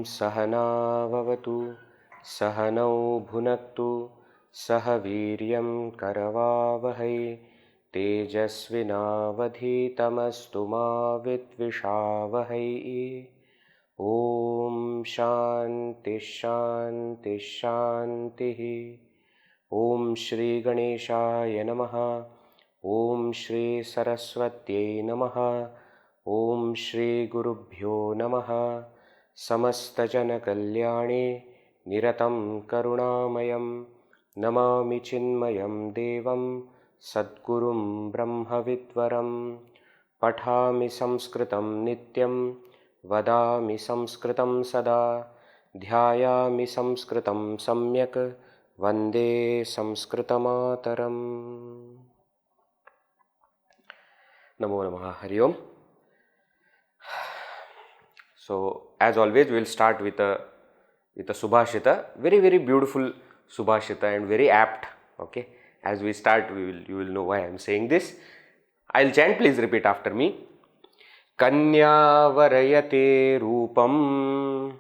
सहना भवतु सहनौ भुनक्तु सह वीर्यं करवावहै तेजस्विनावधीतमस्तु मा विद्विषावहै। ओम शांति शांति शांति। ओम श्री गणेशाय नमः। ओम श्री सरस्वत्यै नमः। ओम श्री गुरुभ्यो नमः। समस्त जन कल्याणे निरतं करुणामयं नमामि चिन्मयं देवं सद्गुरुं ब्रह्मविद्वरं। पठामि संस्कृतं नित्यं वदामि संस्कृतं सदा ध्यायामि संस्कृतं सम्यक् वन्दे संस्कृतमातरम्। नमो नमः। हरि ओम। So as always we will start with a subhashita, very beautiful subhashita and very apt. Okay, as we start you will know why I am saying this. I will chant, please repeat after me. Kanya varayate roopam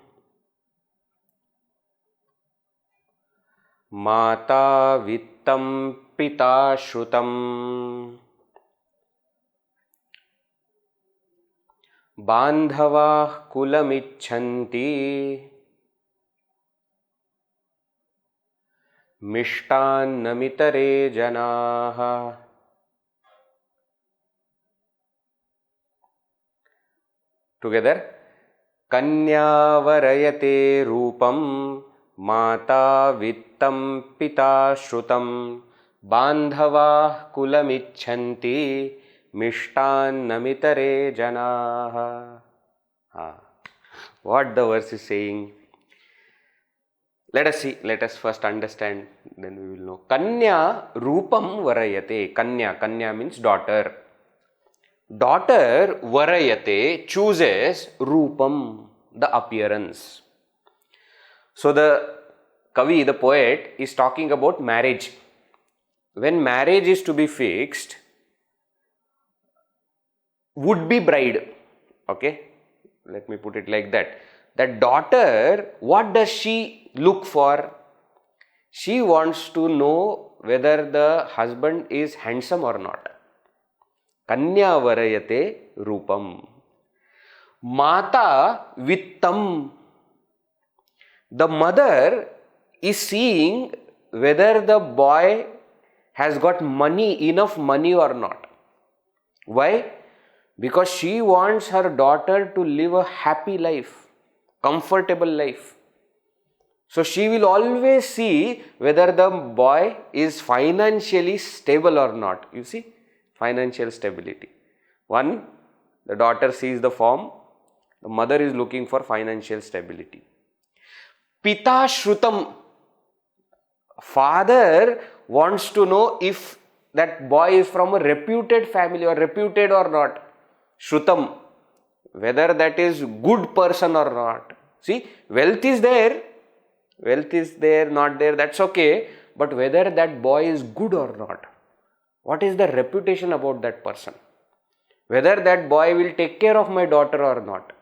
mata vittam pita shrutam बांधवाः कुलमिच्छन्ति मिष्टान्नमितरे जनाः। Together. कन्या वरयते रूपं माता वित्तं पिता श्रुतं बांधवाः कुलमिच्छन्ति मिष्टान्नमितरे जनाः। What the verse is saying? Let us see. Let us first understand, then we will know. Kanya roopam varayate. Kanya means daughter. Daughter varayate chooses roopam, the appearance. So the Kavi, the poet, is talking about marriage. When marriage is to be fixed, would be bride, okay, let me put it like that. That daughter, what does she look for? She wants to know whether the husband is handsome or not. Kanya varayate roopam. Mata vittam. The mother is seeing whether the boy has got money, enough money or not. Why? Because she wants her daughter to live a happy life, comfortable life. So she will always see whether the boy is financially stable or not. You see, financial stability. One, the daughter sees the form, the mother is looking for financial stability. Pita shrutam. Father wants to know if that boy is from a reputed family or reputed or not. Shrutam, whether that is good person or not. See, wealth is there, not there, that's okay, but whether that boy is good or not. What is the reputation about that person? Whether that boy will take care of my daughter or not.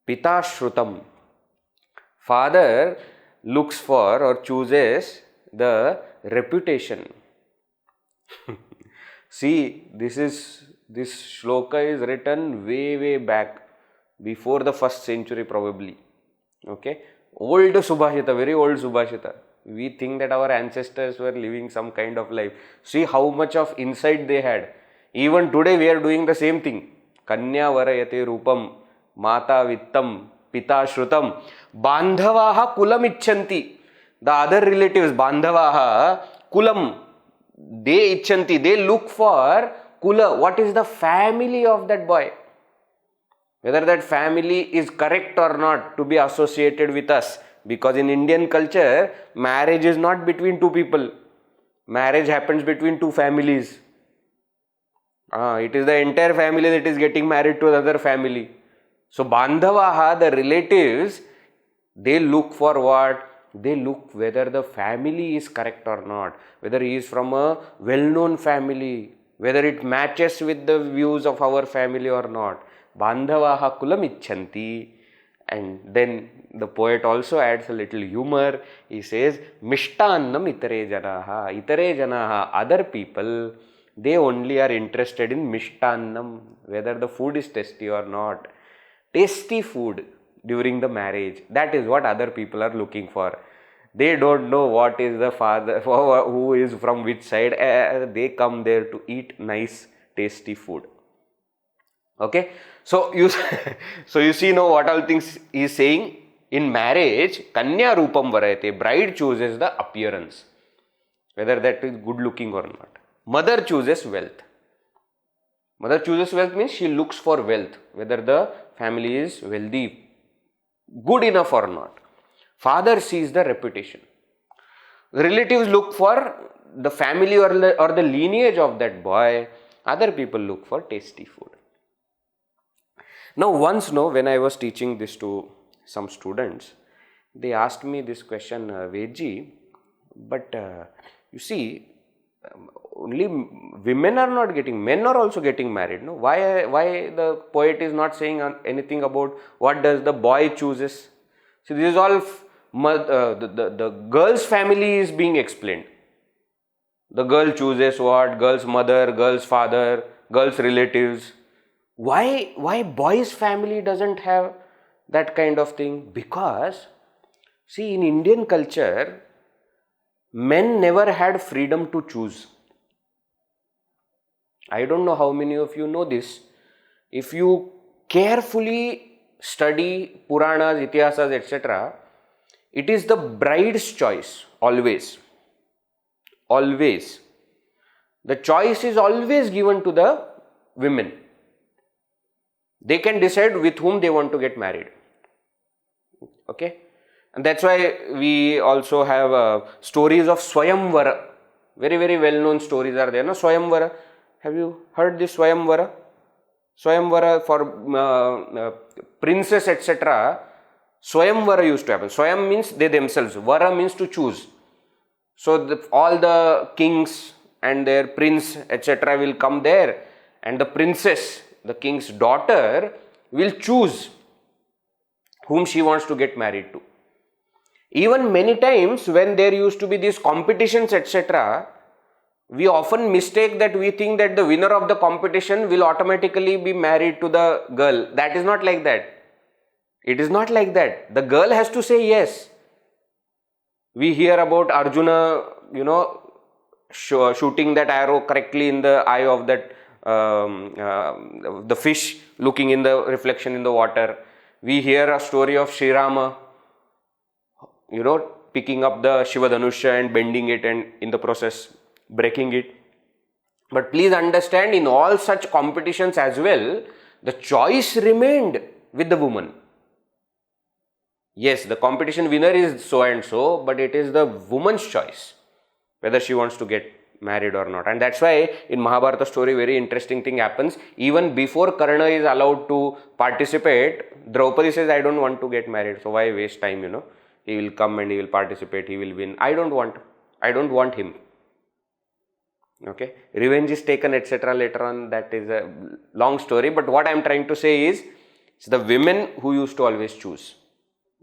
Pita shrutam. Father looks for or chooses the reputation. See, this shloka is written way back, before the 1st century probably. Okay, old subhashita, very old subhashita. We think that our ancestors were living some kind of life. See how much of insight they had. Even today we are doing the same thing. Kanya varayate roopam, mata vittam, pita shrutam, bandhavaha kulam icchanti. The other relatives, bandhavaha, kulam, they icchanti, they look for kula. What is the family of that boy? Whether that family is correct or not to be associated with us. Because in Indian culture, marriage is not between two people. Marriage happens between two families. It is the entire family that is getting married to another family. So Bandhavaha, the relatives, they look for what? They look whether the family is correct or not. Whether he is from a well-known family. Whether it matches with the views of our family or not. Bandhavaha kulam icchanti. And then the poet also adds a little humor. He says, Mishtannam itare janaha. Itare janaha, other people, they only are interested in mishtannam, whether the food is tasty or not. Tasty food during the marriage. That is what other people are looking for. They don't know what is the father, who is from which side. They come there to eat nice, tasty food. Okay, so you see now what all things he is saying. In marriage, Kanya Rupam Varayate, bride chooses the appearance, whether that is good looking or not. Mother chooses wealth. Mother chooses wealth means she looks for wealth, whether the family is wealthy, good enough or not. Father sees the reputation. Relatives look for the family or the lineage of that boy. Other people look for tasty food. Now once when I was teaching this to some students, they asked me this question, Vedji, but you see, only women are not getting, men are also getting married. No? Why the poet is not saying anything about what does the boy chooses? See, this is all the girl's family is being explained. The girl chooses what? Girl's mother, girl's father, girl's relatives. Why boy's family doesn't have that kind of thing? Because, see, in Indian culture, men never had freedom to choose. I don't know how many of you know this. If you carefully study Puranas, Itihasas, etc., it is the bride's choice, always. Always. The choice is always given to the women. They can decide with whom they want to get married. Okay? And that's why we also have stories of Swayamvara. Very, very well-known stories are there. No? Swayamvara. Have you heard this Swayamvara? Swayamvara for princess, etc. Swayamvara used to happen. Swayam means they themselves. Vara means to choose. So all the kings and their prince, etc. will come there. And the princess, the king's daughter, will choose whom she wants to get married to. Even many times when there used to be these competitions, etc., we often mistake that we think that the winner of the competition will automatically be married to the girl. That is not like that. It is not like that. The girl has to say yes. We hear about Arjuna, shooting that arrow correctly in the eye of that the fish looking in the reflection in the water. We hear a story of Sri Rama, picking up the Shivadhanusha and bending it and in the process breaking it. But please understand, in all such competitions as well, the choice remained with the woman. Yes, the competition winner is so and so, but it is the woman's choice whether she wants to get married or not. And that's why in Mahabharata story, very interesting thing happens. Even before Karna is allowed to participate, Draupadi says, I don't want to get married, so why waste time, He will come and he will participate, he will win. I don't want him. Okay, revenge is taken, etc. later on. That is a long story, but what I am trying to say is, it's the women who used to always choose.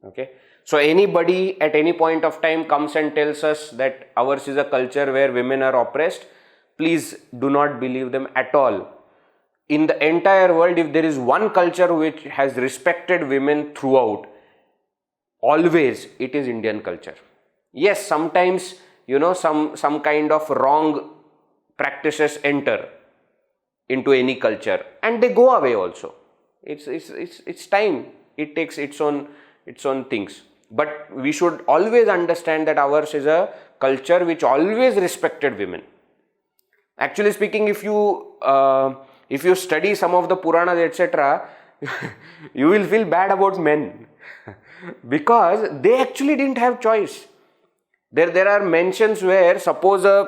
Okay, so anybody at any point of time comes and tells us that ours is a culture where women are oppressed, please do not believe them at all. In the entire world, if there is one culture which has respected women throughout, always, it is Indian culture. Yes, sometimes, some kind of wrong practices enter into any culture and they go away also. It's time. It takes its own things. But we should always understand that ours is a culture which always respected women. Actually speaking, if you study some of the Puranas, etc., you will feel bad about men because they actually didn't have choice. There are mentions where suppose a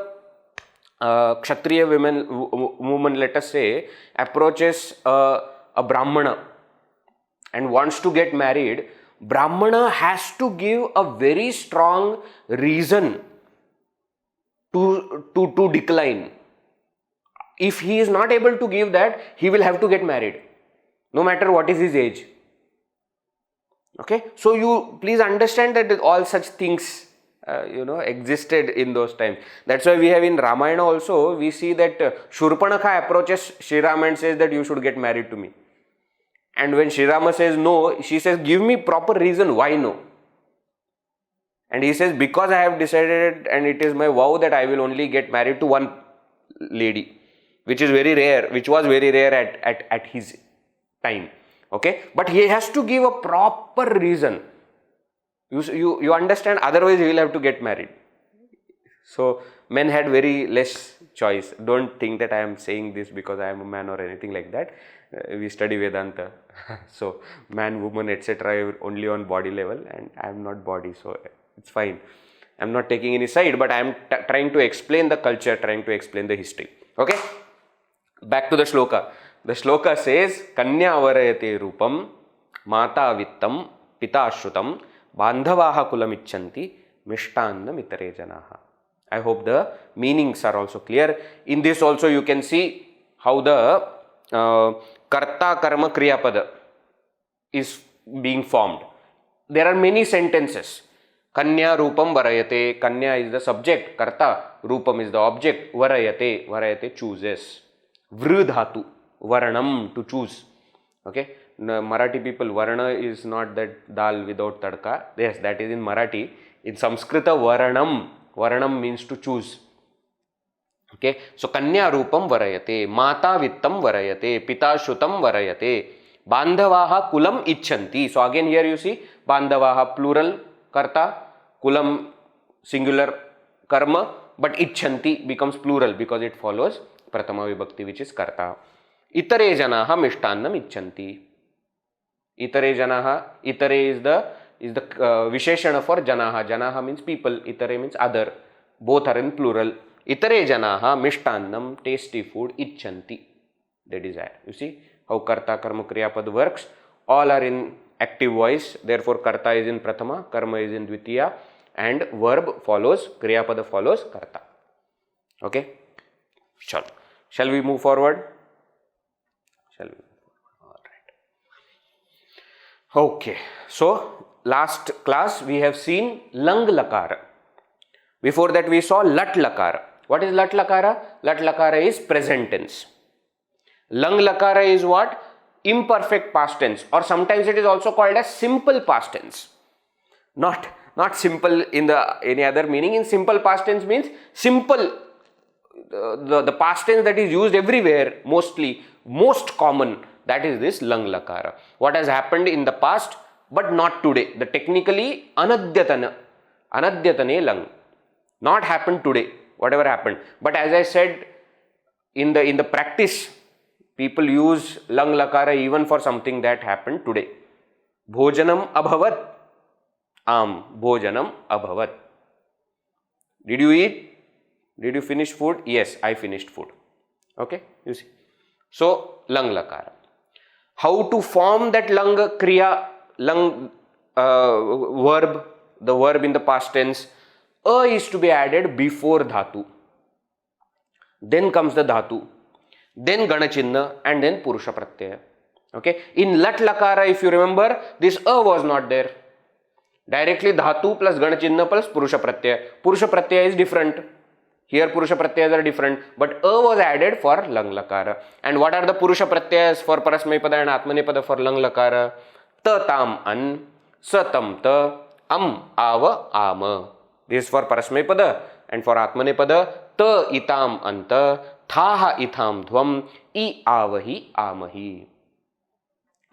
Kshatriya woman, let us say, approaches a Brahmana and wants to get married. Brahmana has to give a very strong reason to decline. If he is not able to give that, he will have to get married, no matter what is his age. Okay, so you please understand that all such things existed in those times. That's why we have in Ramayana also, we see that Shurpanakha approaches Sri Rama and says that you should get married to me. And when Sri Rama says no, she says, give me proper reason why no. And he says, because I have decided and it is my vow that I will only get married to one lady, which is very rare, which was very rare at his time. Okay, but he has to give a proper reason. You understand, otherwise he will have to get married. So men had very less choice. Don't think that I am saying this because I am a man or anything like that. We study Vedanta. So man, woman, etc. only on body level, and I am not body, so it's fine. I am not taking any side, but I am trying to explain the culture, trying to explain the history. Okay, back to the shloka. The shloka says, Kanya avarayate rupam, mata vittam, pita ashrutam, bandhavaha kulamichanti, mishtannam itare janaha. I hope the meanings are also clear. In this also you can see how the karta karma kriya pada is being formed. There are many sentences. Kanya rupam varayate. Kanya is the subject, karta. Rupam is the object. Varayate. Varayate chooses. Vrudhatu. Varanam, to choose. Okay. Marathi people, varana is not that dal without tadka. Yes, that is in Marathi. In Sanskrita, varanam. Varanam means to choose. Okay. So, kanya rupam varayate. Mata vittam varayate. Pita shrutam varayate. Bandhavaha kulam icchanti. So, again here you see bandhavaha plural karta. Kulam singular karma. But icchanti becomes plural because it follows prathama vibhakti, which is karta. Itare janaha mishtannam icchanti. Itare janaha, itare is the visheshana for janaha. Janaha means people, itare means other. Both are in plural. Itare janaha mishtannam, tasty food, icchanti. They desire. You see how karta karma kriya pad works. All are in active voice. Therefore, karta is in prathama, karma is in dvitiya, and verb follows, kriya pada follows karta. Okay. Shall we move forward? Shall we? All right. Okay. So, last class we have seen Lang Lakara. Before that we saw Lut Lakara. What is Lut Lakara? Lut Lakara is present tense. Lang Lakara is what? Imperfect past tense, or sometimes it is also called as simple past tense. Not simple in any other meaning. In simple past tense means simple. The past tense that is used everywhere, most common, that is this Lang Lakara. What has happened in the past, but not today. The technically anadyatane Lang. Not happened today, whatever happened. But as I said, in the practice, people use Lang Lakara even for something that happened today. Bhojanam abhavat. Bhojanam abhavat. Did you eat? Did you finish food? Yes, I finished food. Okay, you see. So, Lang Lakara. How to form that Lang kriya, Lang verb, the verb in the past tense? A is to be added before dhatu. Then comes the dhatu. Then Ganachinna, and then Purusha Pratyaya. Okay. In Lat Lakara, if you remember, this A was not there. Directly dhatu plus Ganachinna plus Purusha Pratyaya. Purusha Pratyaya is different. Here Purusha Pratyayas are different, but A was added for Lang Lakara. And what are the Purusha Pratyayas for Parasmaipada and Atmanepada for Lang Lakara? Ta tam an, sa tam ta, ava ama. This is for Parasmaipada, and for Atmanepada, ta itam anta, thaha itham dhvam, I avahi amahi.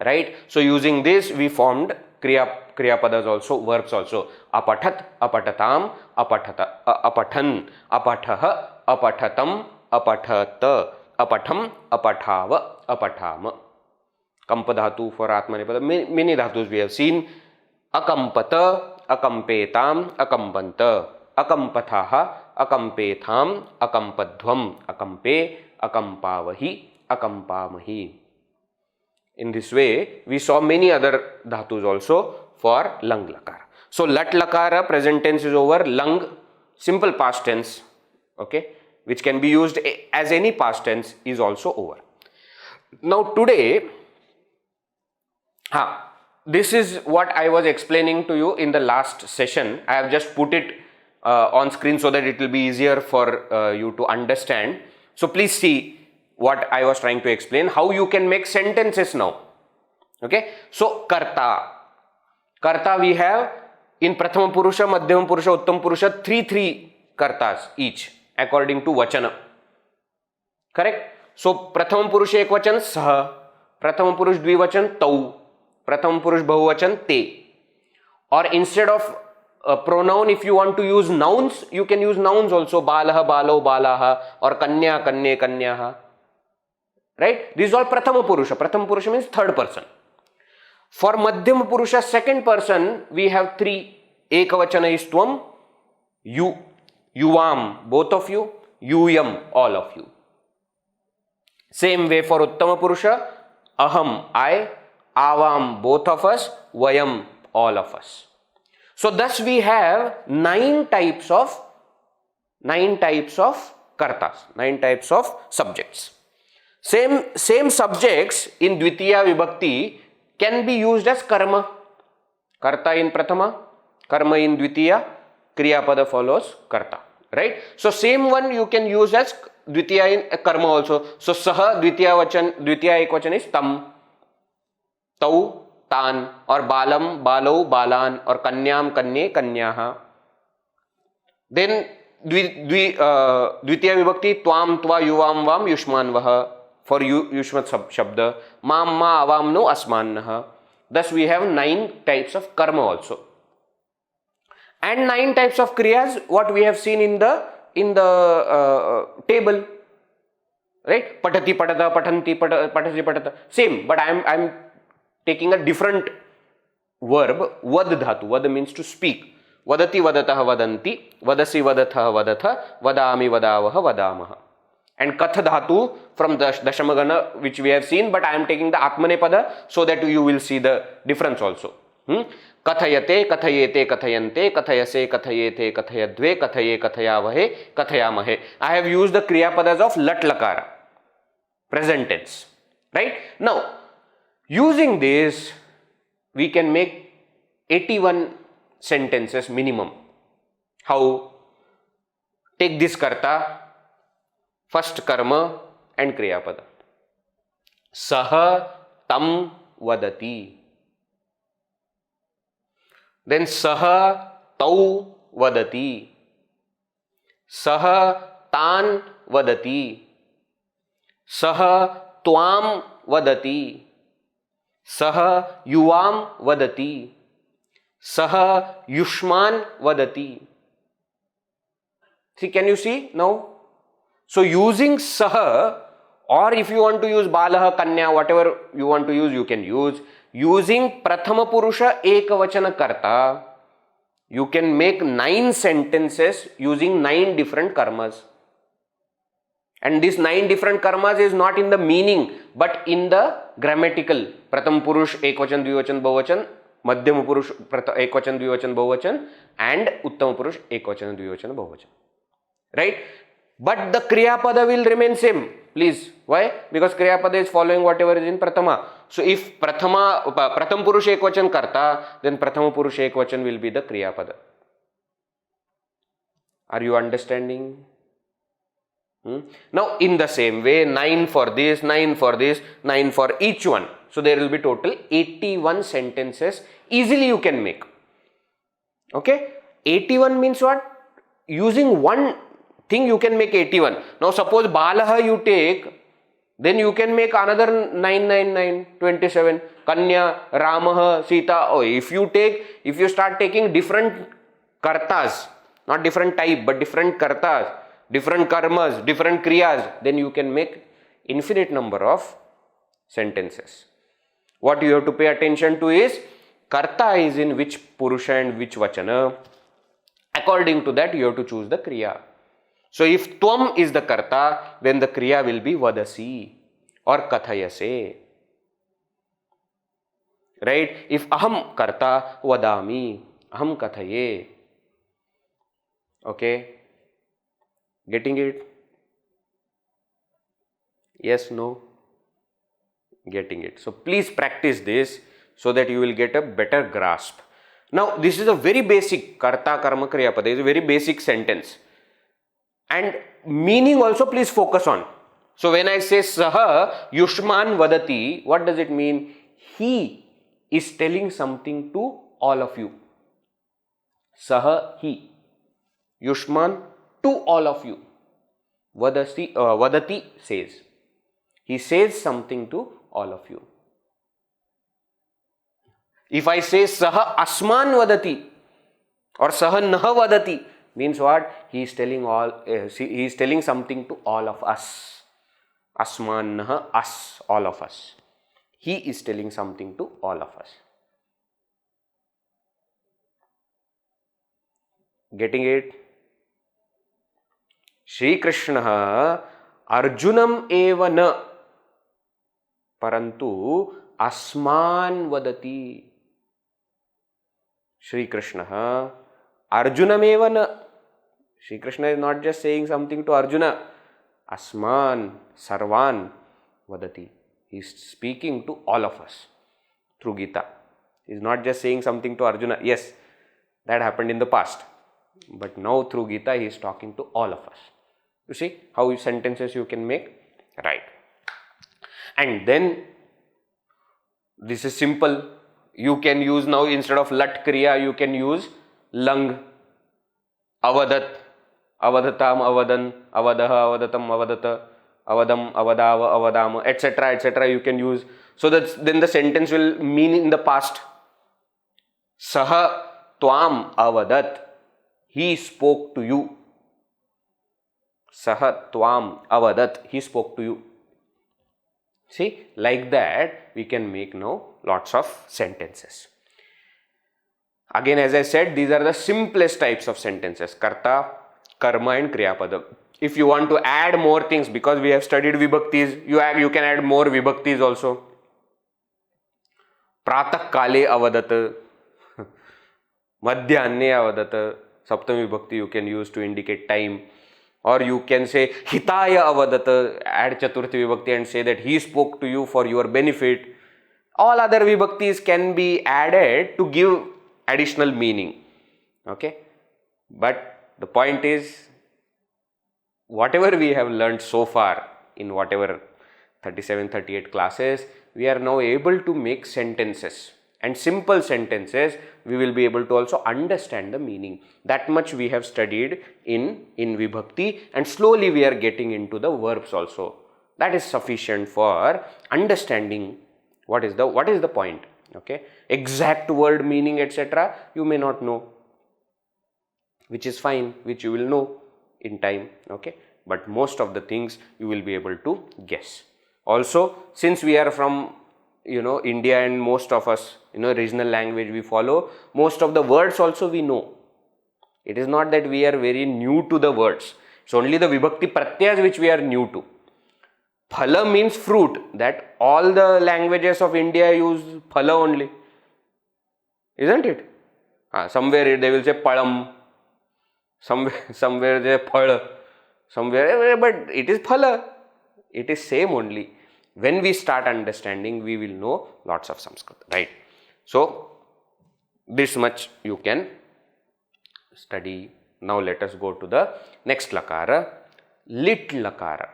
Right? So using this we formed kriya padas also, verbs also. Apathat, apatatam, apathan, apataha, apatatam, apathat, apatham, apathav, apatham. Kampa dhatu for Atmanepada. Many dhatus we have seen. Akampata, akampetam, akampanta. Akampathaha, akampetham, akampadhvam, akampe, akampavahi, akampamahi. In this way, we saw many other dhatus also for Lang Lakara. So, Lat Lakara present tense is over, Lang simple past tense, okay, which can be used as any past tense is also over. Now, today, this is what I was explaining to you in the last session. I have just put it on screen so that it will be easier for you to understand. So, please see what I was trying to explain, how you can make sentences now. Okay. So, karta. Karta we have in Prathama Purusha, Madhyama Purusha, Uttam Purusha, three kartas each according to Vachana. Correct? So, Prathama Purusha Ekvachan Saha, Prathama Purush Dvivachan Tau, Prathama Purush Bahuvachan Te. Or instead of pronoun, if you want to use nouns, you can use nouns also, Balaha, Balo, Balaha, or Kanya, Kanye, Kanyaha. Right? These are all Prathama Purusha. Prathama Purusha means third person. For Madhyama Purusha, second person, we have three. Ekavachana is Tvam, you, Yuvam, both of you, Yuyam, all of you. Same way for Uttama Purusha, Aham, I, Avam, both of us, Vayam, all of us. So thus we have 9 types of kartas, 9 types of subjects. Same subjects in Dvitiya Vibhakti can be used as karma. Karta in Prathama, karma in Dvitiya, Kriya Pada follows karta. Right? So same one you can use as Dvitiya in karma also. So Saha Dvitiya Ekvachan is Tam, Tau, Tan, or Balam, Balo, Balan, or Kanyam, Kanye, Kanyaha. Then Dvitiya Vibhakti Tvam, Tva, Yuvam, Vam, Yushman, Vaha. For Yushmat Shabda, Mam, Ma, Avam, No, Asmannaha. Thus we have 9 types of karma also. And 9 types of kriyas, what we have seen in the table. Right? Patati, patata, patanti, patasi, patata. Same, but I am taking a different verb, vad dhatu. Vad means to speak. Vadati, vadataha, vadanti. Vadasi, vadatha, vadatha. Vadami, vadavaha, vadamaha. And katha dhatu from the Dashamagana, which we have seen, but I am taking the Atmanepada so that you will see the difference also. Kathayate, kathayete, kathayante, kathayase, kathayete, kathayadve, kathaye, kathayavahe, kathayamahe. I have used the Kriya Padas of Lat Lakara, present tense. Right? Now, using this, we can make 81 sentences minimum. How? Take this karta, first karma and Kriya Pada. Saha tam vadati. Then Saha tau vadati. Saha tan vadati. Saha tvam vadati. Saha yuvam vadati. Saha yushman vadati. See, can you see now? So using Saha, or if you want to use Balaha, Kanya, whatever you want to use, you can use. Using Prathama Purusha Ekavachana Karta, you can make 9 sentences using 9 different karmas. And these 9 different karmas is not in the meaning, but in the grammatical. Pratham Purush Ekvachan, Dvivachan, Bahuvachan, Madhyama Purush Ekvachan, Dvivachan, Bahuvachan, and Uttama Purush Ekvachan, Dvivachan, Bahuvachan. Right? But the Kriya Pada will remain same. Please. Why? Because Kriya Pada is following whatever is in Prathama. So if Pratham Purusha Ekvachan Karta, then Prathama Purusha Ekvachan will be the Kriya Pada. Are you understanding? Now in the same way, 9 for this, 9 for this, 9 for each one. So there will be total 81 sentences easily you can make. Okay? 81 means what? Using one thing you can make 81. Now suppose Balaha you take, then you can make another 999, 27. Kanya, Ramaha, Sita. Oh, if you start taking different kartas, not different type, but different kartas, different karmas, different kriyas, then you can make infinite number of sentences. What you have to pay attention to is karta is in which purusha and which vachana. According to that, you have to choose the kriya. So if tvam is the karta, then the kriya will be vadasi or kathayase. Right? If aham karta, vadami, aham kathaye. Okay? Getting it? Yes, no? Getting it. So please practice this so that you will get a better grasp. Now, this is a very basic karta karma kriya pada. It's a very basic sentence. And meaning also please focus on. So when I say saha yushman vadati, what does it mean? He is telling something to all of you. Saha he. Yushman to all of you. Vadati says. He says something to all of you. If I say saha asman vadati or saha naha vadati, means what? He is telling something to all of us. Asman naha, us, all of us. He is telling something to all of us. Getting it? Shri Krishna Arjunam eva na parantu asman vadati. Shri Krishna Arjunam eva na. Shri Krishna is not just saying something to Arjuna. Asman, sarvan vadati. He is speaking to all of us through Gita. He is not just saying something to Arjuna. Yes, that happened in the past. But now through Gita, he is talking to all of us. You see how sentences you can make? Right. And then, this is simple. You can use now instead of lat kriya, you can use lang. Avadat, avadatam, avadan, avadaha, avadatam, avadata, avadam, avadava, avadama, etc. etc. you can use. So that then the sentence will mean in the past. Saha tvam avadat. He spoke to you. Saha tvam avadat. He spoke to you. See, like that we can make now lots of sentences. Again, as I said, these are the simplest types of sentences. Karta, karma and kriyapada. If you want to add more things, because we have studied vibhaktis, you can add more vibhaktis also. Pratah kale avadat. Madhyane avadat. Saptami vibhakti you can use to indicate time. Or you can say hitaya avadat, add chaturthi vibhakti and say that he spoke to you for your benefit. All other vibhaktis can be added to give additional meaning. Okay. But the point is, whatever we have learned so far in whatever 37, 38 classes, we are now able to make sentences. And simple sentences, we will be able to also understand the meaning. That much we have studied in vibhakti, and slowly we are getting into the verbs also. That is sufficient for understanding what is the point. Okay, exact word meaning, etc. you may not know, which is fine, which you will know in time. Okay, but most of the things you will be able to guess. Also, since we are from India, and most of us, regional language we follow, most of the words also we know. It is not that we are very new to the words. It's only the vibhakti pratyas which we are new to. Phala means fruit. That all the languages of India use phala only. Isn't it? Somewhere they will say palam. Somewhere they say phala. Somewhere, but it is phala. It is same only. When we start understanding, we will know lots of Sanskrit, right? So, this much you can study. Now, let us go to the next lakara, Lit Lakara.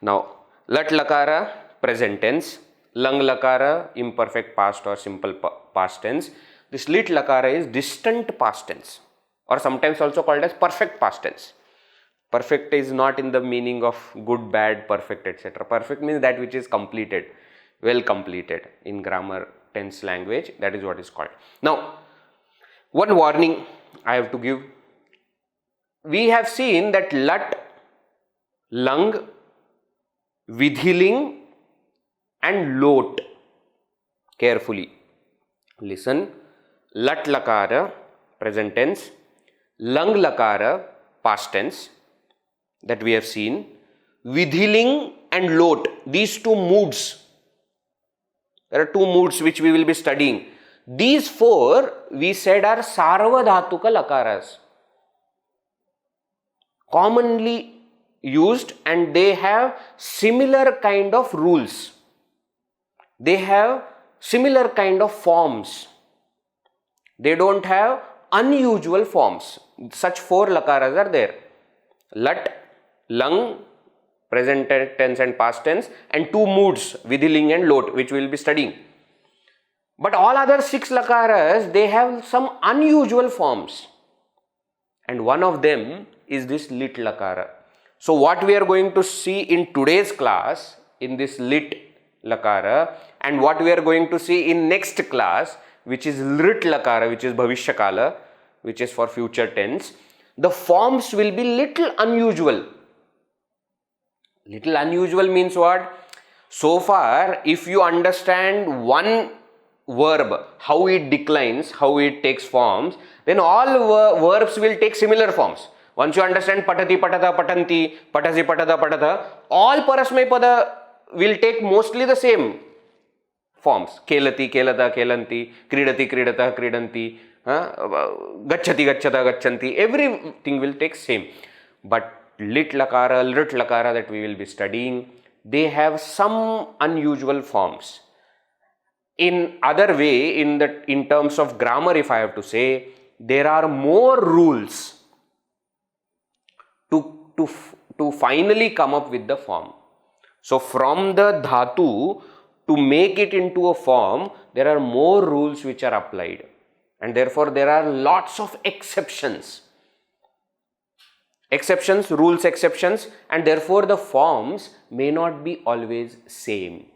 Now, Lat Lakara, present tense, Lang Lakara, imperfect past or simple past tense. This Lit Lakara is distant past tense, or sometimes also called as perfect past tense. Perfect is not in the meaning of good, bad, perfect, etc. Perfect means that which is completed, well completed in grammar, tense language. That is what is called. Now, one warning I have to give. we have seen that lat, lung, vidhiling and lot. Carefully listen. Lat lakara, present tense. Lung lakara, past tense, that we have seen. Vidhiling and lot, these two moods. There are two moods which we will be studying. These four we said are sarvadhatuka lakaras, commonly used, and they have similar kind of rules. They have similar kind of forms. They don't have unusual forms. Such four lakaras are there. Lat, lung, present tense and past tense, and two moods, vidhiling and lot, which we will be studying. But all other six lakaras, they have some unusual forms. And one of them is this lit lakara. So what we are going to see in today's class, in this lit lakara, and what we are going to see in next class, which is Lrut Lakara, which is Bhavishya Kala, which is for future tense, the forms will be little unusual. Little unusual means what? So far, if you understand one verb, how it declines, how it takes forms, then all verbs will take similar forms. Once you understand patati, patata, patanti, patasi, patata, patata, all parasmaipada will take mostly the same forms. Kelati, kelata, kelanti, kridati, kridata, kridanti, gacchati, gacchata, gacchanti, everything will take same. But lit lakara, lrut lakara that we will be studying, they have some unusual forms. In other way, in terms of grammar, if I have to say, there are more rules to finally come up with the form. So from the dhatu, to make it into a form, there are more rules which are applied, and therefore there are lots of exceptions. Rules, exceptions, and therefore the forms may not be always same.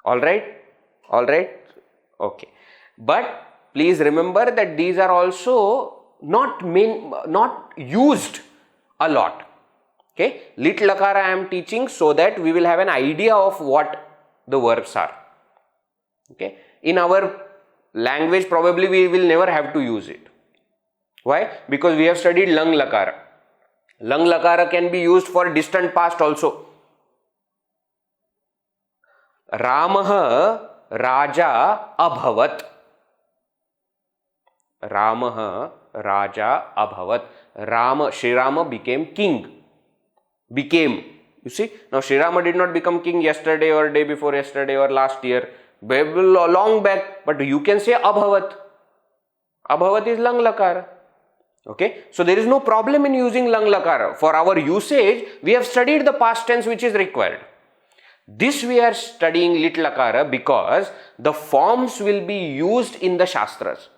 Alright? Okay. But please remember that these are also not used a lot. Okay? Lit lakara I am teaching so that we will have an idea of what the verbs are. Okay? In our language, probably we will never have to use it. Why? Because we have studied lung lakara. Lung lakara can be used for distant past also. Ramaha Raja Abhavat. Ramaha Raja Abhavat. Sri Rama became king. You see, now Sri Rama did not become king yesterday or day before yesterday or last year, long back, but you can say Abhavat. Abhavat is lung lakara. Okay, so there is no problem in using lung lakara. For our usage, we have studied the past tense which is required. This we are studying lit lakara because the forms will be used in the Shastras,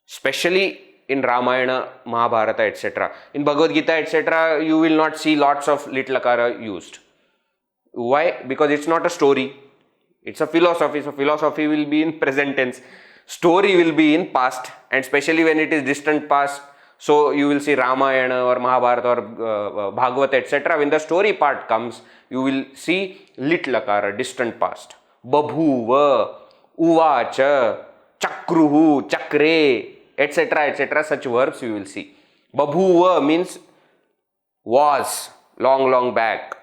especially in Ramayana, Mahabharata, etc. In Bhagavad Gita, etc., you will not see lots of lit lakara used. Why? Because it's not a story. It's a philosophy. So philosophy will be in present tense. Story will be in past, and especially when it is distant past. So you will see Ramayana or Mahabharata or Bhagavata, etc. When the story part comes, you will see lit lakara, distant past. Babhuva, uvacha, chakruhu, chakre, etc., etc. Such verbs you will see. Babhuva means was, long back.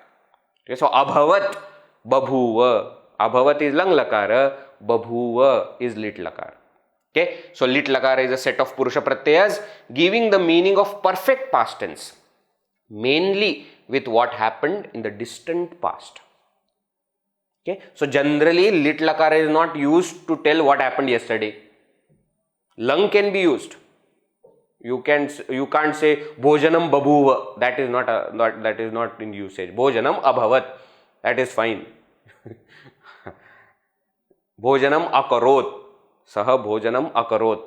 Okay, so abhavat, babhuva. Abhavat is lung lakara, babhuva is lit lakara. Okay, so lit lakara is a set of purusha pratyayas giving the meaning of perfect past tense, mainly with what happened in the distant past. Okay, so generally lit lakara is not used to tell what happened yesterday. Lung can be used. You can't say bhojanam babhuva. That is not in usage. Bhojanam abhavat. That is fine. Bhojanam akarot. Saha bhojanam akarot.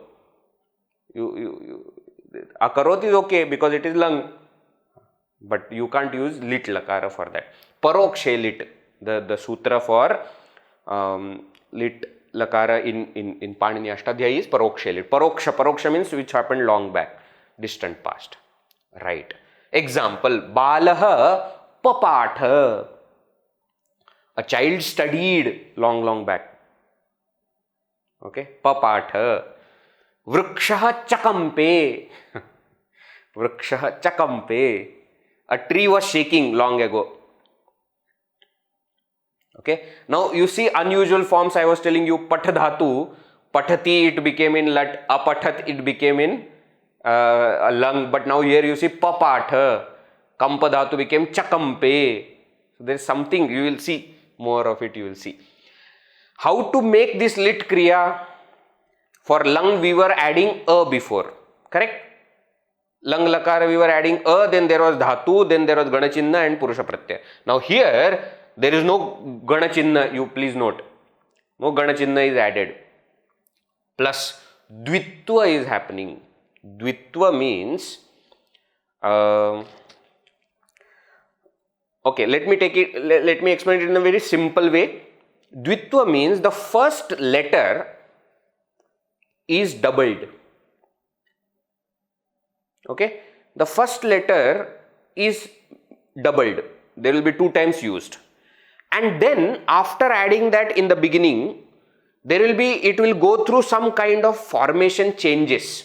Akarot is okay because it is lung. But you can't use lit lakara for that. Parokshe lit. The sutra for lit lakara in Panini Ashtadhyayi is parokshe lit. Paroksha means which happened long back. distant past. Right. Example, Balaha papatha. A child studied long back. Okay, papatha. Vrikshaha chakampe. Vrikshaha chakampe. A tree was shaking long ago. Okay, now you see unusual forms. I was telling you patadhatu, pathati it became in lat, apathat it became in a lung, but now here you see papatha, kampadhatu became chakampe. So there is something, you will see more of it, you will see. How to make this lit kriya? For lung we were adding a before, correct? Lung lakara we were adding a, then there was dhatu, then there was ganachinna and purusha pratyaya. Now here there is no ganachinna, you please note. No ganachinna is added. Plus dvitva is happening. Dvitva means okay, let me explain it in a very simple way. Dvitva means the first letter is doubled. Okay, the first letter is doubled. There will be 2 times used. And then after adding that in the beginning, it will go through some kind of formation changes.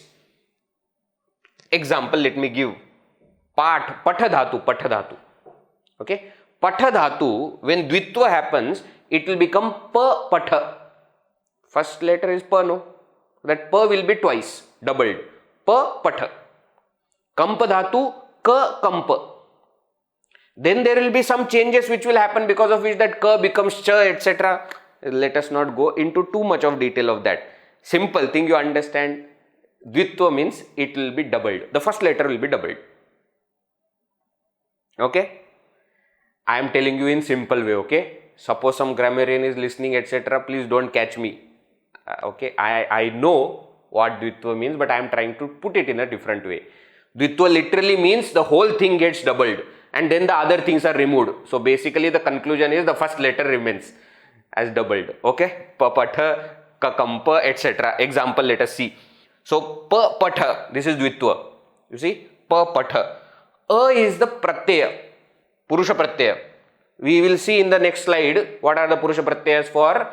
Example, let me give. Pathadhatu. Okay, pathadhatu, when dvitva happens, it will become patha. First letter is pa, no? That pa will be twice, doubled. Patha. Kampadhatu, ka kampa. Then there will be some changes which will happen, because of which that ka becomes cha, etc. Let us not go into too much of detail of that. Simple thing you understand. Dvitva means it will be doubled. The first letter will be doubled. Okay? I am telling you in simple way, okay? Suppose some grammarian is listening, etc. Please don't catch me. Okay? I know what dvitva means, but I am trying to put it in a different way. Dvitva literally means the whole thing gets doubled and then the other things are removed. So basically the conclusion is the first letter remains as doubled. Okay? Papatha, kakampa, etc. Example, let us see. So papatha, this is dvitva. You see? Papatha. A is the pratyaya, purusha pratyaya. We will see in the next slide what are the purusha pratyayas for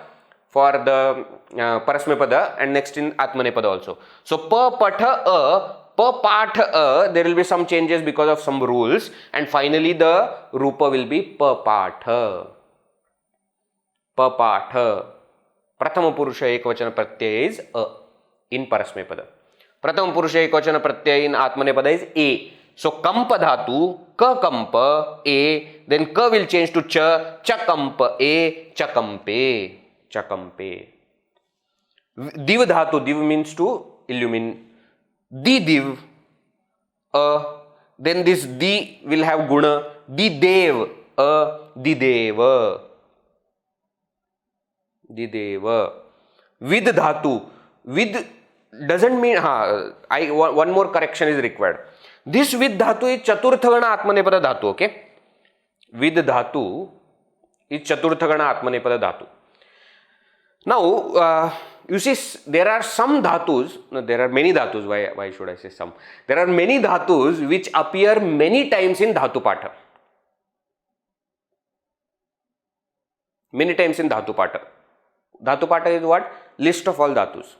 the parasmapada and next in atmanepada also. So papatha a, papatha, there will be some changes because of some rules, and finally the rupa will be papatha. Papatha. Prathama purusha ekvachana pratyaya is a in parasmapada. Prathama purusha ekvachana pratyaya in atmanepada is a. So kampa dhatu, ka kampa, a, then ka will change to cha, chakampa, a, chakampe, chakampe. Div dhatu, div means to illumine. Div, then this di will have guna, didev, dideva, dideva. Vid dhatu, vid doesn't mean, one more correction is required. This vid dhatu is chaturthagana atmanepada dhatu, okay? Vid dhatu is chaturthagana atmanepada dhatu. Now, you see, there are some dhatus, no, there are many dhatus, why should I say some? There are many dhatus which appear many times in dhatu patha. Many times in dhatu patha. Dhatu patha is what? List of all dhatus.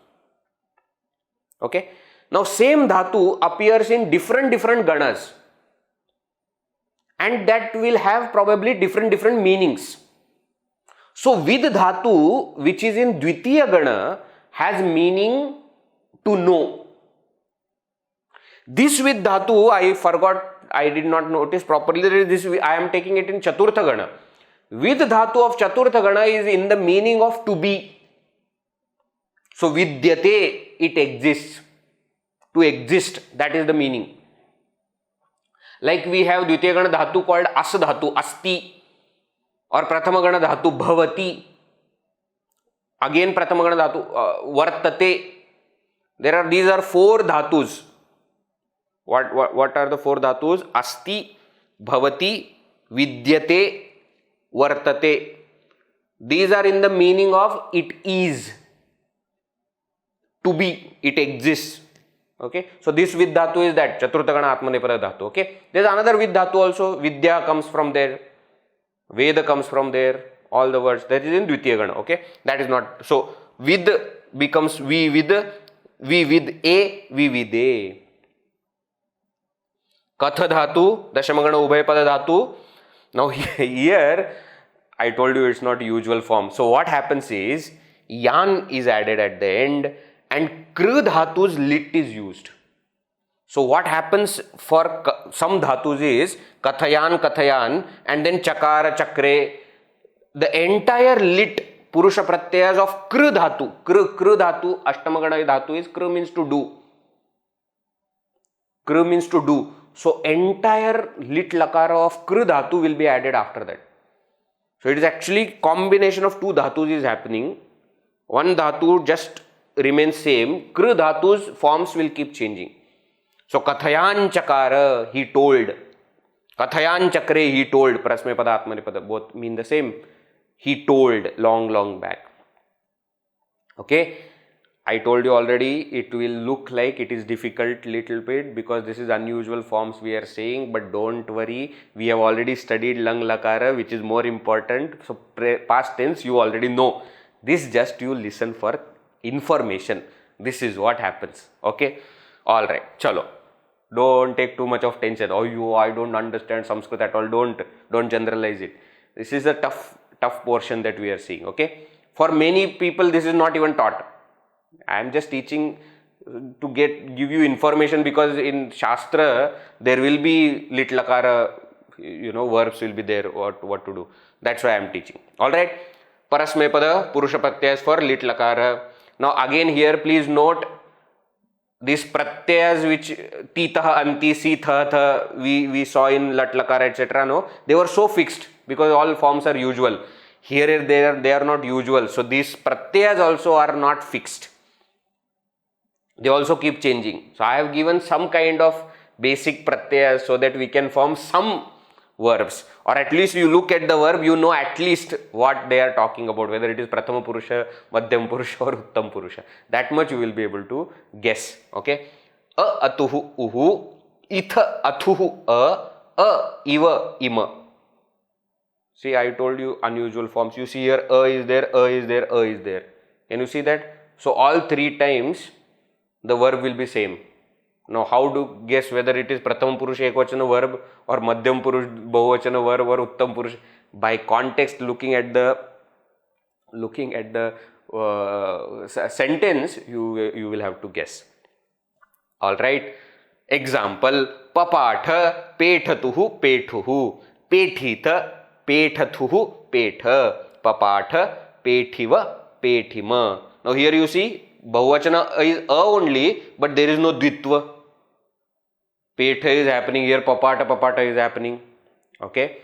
Okay? Now, same dhatu appears in different ganas, and that will have probably different meanings. So, vid dhatu, which is in dvitiya gana, has meaning to know. This vid dhatu, I forgot, I did not notice properly. This I am taking it in chaturtha gana. Vid dhatu of chaturtha gana is in the meaning of to be. So, vidyate, it exists. To exist, that is the meaning. Like we have dvitiya gana dhatu called as dhatu, asti, or prathama gana dhatu bhavati. Again prathama gana dhatu vartate. These are 4 dhatus. What are the 4 dhatus? Asti, bhavati, vidyate, vartate. These are in the meaning of it is, to be, it exists. Okay, so this vid dhatu is that chaturthagana atmanepada dhatu. Okay, there is another vid dhatu also. Vidya comes from there, Veda comes from there, all the words that is in dvitiya gana. Okay, that is not so. Vid becomes vi with a, vi with a. Katha dhatu, dashamagana ubhayapada dhatu. Now here I told you it's not usual form. So what happens is yan is added at the end and kr dhatu's lit is used. So what happens for some dhatus is kathayan and then chakara chakre. The entire lit purusha pratyayas of kr dhatu. Kr dhatu, ashtamagana dhatu is kr means to do. Kr means to do. So entire lit lakara of kr dhatu will be added after that. So it is actually combination of two dhatus is happening. One dhatu just remains same. Kr dhatu's forms will keep changing. So kathayan chakara, he told. Kathayan chakre, he told. Prasmepada, atmanepada, both mean the same. He told long back. Okay. I told you already, it will look like it is difficult little bit because this is unusual forms we are saying, but don't worry, we have already studied Lung Lakara, which is more important. So past tense you already know. This just you listen for information. This is what happens. Okay. Alright. Chalo. Don't take too much of tension. Oh, I don't understand Sanskrit at all. Don't generalize it. This is a tough portion that we are seeing. Okay. For many people, this is not even taught. I am just teaching to give you information because in Shastra there will be lit lakara, verbs will be there, what to do. That's why I am teaching. Alright. Parasmepada, Purusha Pratyayas for lit lakara. Now again here please note these pratyayas which titah, anti, si, tha, we saw in lat lakara etc. No, they were so fixed because all forms are usual. Here they are not usual. So these pratyayas also are not fixed. They also keep changing. So I have given some kind of basic pratyayas so that we can form some verbs, or at least you look at the verb, you know at least what they are talking about, whether it is Prathama Purusha, Madhyam Purusha or Uttam Purusha. That much you will be able to guess. Okay. A atuhu uhu, itha athuhu a iva ima. See, I told you unusual forms. You see here a is there, a is there, a is there. Can you see that? So all three times the verb will be same. Now how to guess whether it is Pratham Purusha Ekvachana verb or Madhyam Purusha Bahuvachana verb or Uttam Purusha? By context, looking at the sentence, you will have to guess. Alright. Example: Papatha Pethatuhu Pethuhu, Pethitha Pethathuhu Petha, Papatha Pethiva Pethima. Now here you see Bahuvachana is a only, but there is no dvitva. Petha is happening here, papata is happening. Okay.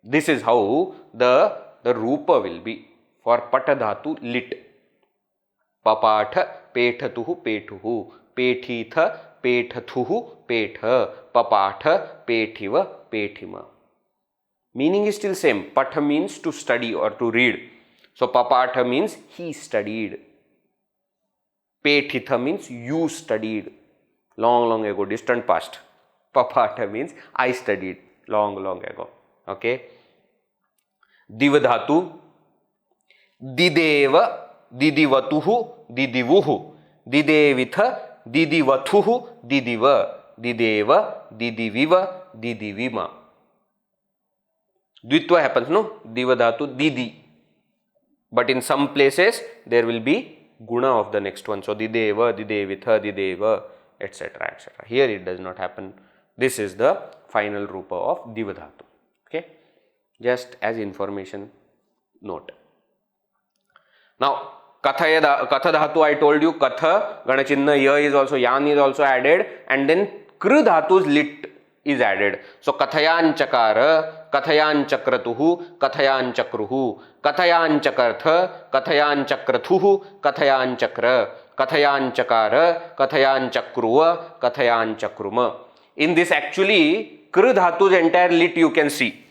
This is how the rupa will be for patadhatu lit. Papatha pethatuhu pethuhu, pethitha pethathuhu petha, papatha pethiva pethima. Meaning is still same. Patha means to study or to read. So papatha means he studied. Pethitha means you studied long ago, distant past. Papatha means I studied long ago. Okay. Divadhatu, dideva, didivatuhu, didivuhu, didevitha, didivathuhu, didiva, dideva, didiviva, didivima. Dvitva happens, no? Divadhatu, didi. But in some places there will be guna of the next one. So dideva, didevitha, dideva, etc. etc. Here it does not happen. This is the final rupa of divadhatu. Okay. Just as information note. Now katha dhatu, I told you katha, ganachinna, ya is also, yan is also added, and then kr dhatu's lit is added. So kathayan chakara, kathayan chakratuhu, kathayan chakruhu, kathayan chakartha, kathayan chakrathuhu, kathayan chakra, kathayan chakara, kathayan chakruva, kathayan chakruma. In this actually kr dhatu's entire lit you can see.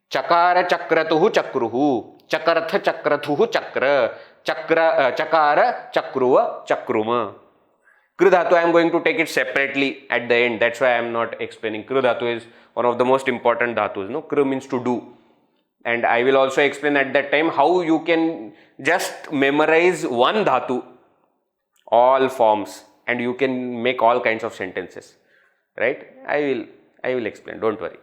Chakara chakratuhu chakruhu, chakartha chakrathuhu chakra, chakara chakruva chakruma. Kru dhatu, I am going to take it separately at the end. That's why I am not explaining. Kru dhatu is one of the most important dhatus. No, Kru means to do. And I will also explain at that time how you can just memorize one dhatu, all forms, and you can make all kinds of sentences. Right? I will explain. Don't worry.